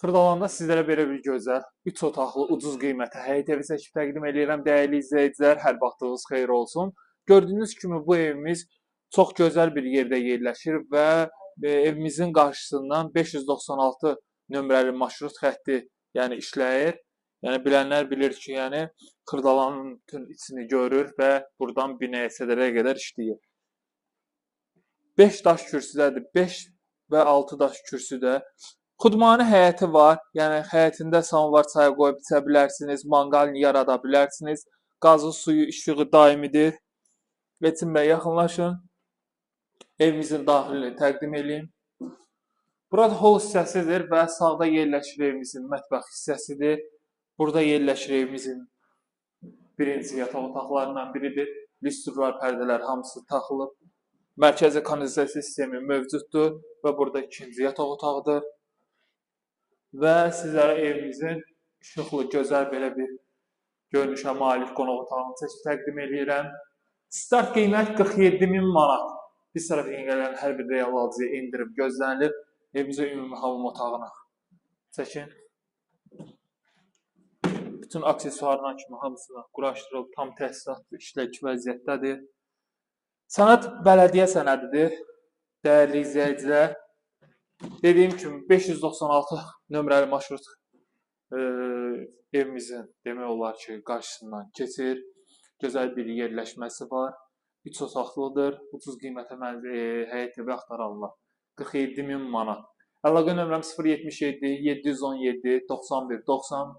Xırdalanda sizlərə belə bir gözəl, 3 otaqlı, ucuz qiymətə həyət evi çəkib təqdim edirəm. Dəyərli izləyicilər, hər vaxtınız xeyir olsun. Gördüyünüz kimi bu evimiz çox gözəl bir yerdə yerləşir və evimizin qarşısından 596 nömrəli marşrut xətti, yəni işləyir. Yəni bilənlər bilir ki, yəni Xırdalanın bütün içini görür və buradan binaya sədərə qədər işləyir. 5 daş kürsüdədir. 5 və 6 daş kürsüdə. Xudmani həyəti var. Yəni həyətində samovar çayı qoyub içə bilərsiniz, manqalini yarada bilərsiniz. Qazı, suyu, işığı daimidir. Elçin bəy, yaxınlaşın. Evimizin daxilini təqdim edeyim. Burada hol hissəsidir və sağda yerləşir evimizin mətbəx hissəsidir. Burada yerləşir evimizin birinci yataq otaqlarından biridir. Listrlar, pərdələr hamısı taxılıb. Mərkəzi kanalizasiya sistemi mövcuddur və burada ikinci yataq otağıdır. Və sizlərə evimizin işıqlı, gözəl belə bir görünüşə malik qonaq otağını çəkib təqdim edirəm. Start qiymət 47.000 manat. Biz tərəfindən gələn hər bir real alıcıya endirim gözlənilir. Evimizin ümumi hamam otağına çəkin. Bütün aksesuarlar kimi hamısına quraşdırılıb, tam təsisatlı işlək vəziyyətdədir. Sənəd bələdiyyə sənədidir. Dəyərli izləyicilər, dediyim kimi 596 nömrəli marşrut evimizin demək olar ki, qarşısından keçir. Gözəl bir yerləşməsi var. 3 otaqlıdır. Ucuz qiymətə həyət evi axtaranlar. 47.000 manat. Əlaqə nömrəm 077 717 91 90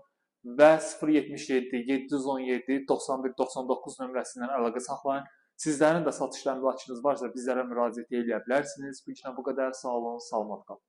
və 077 717 91 99 nömrəsindən əlaqə saxlayın. Sizlərin də satış əmlakınız varsa bizlərə müraciət edə bilərsiniz. Bu işlə bu qədər. Sağ olun, salamat qalın.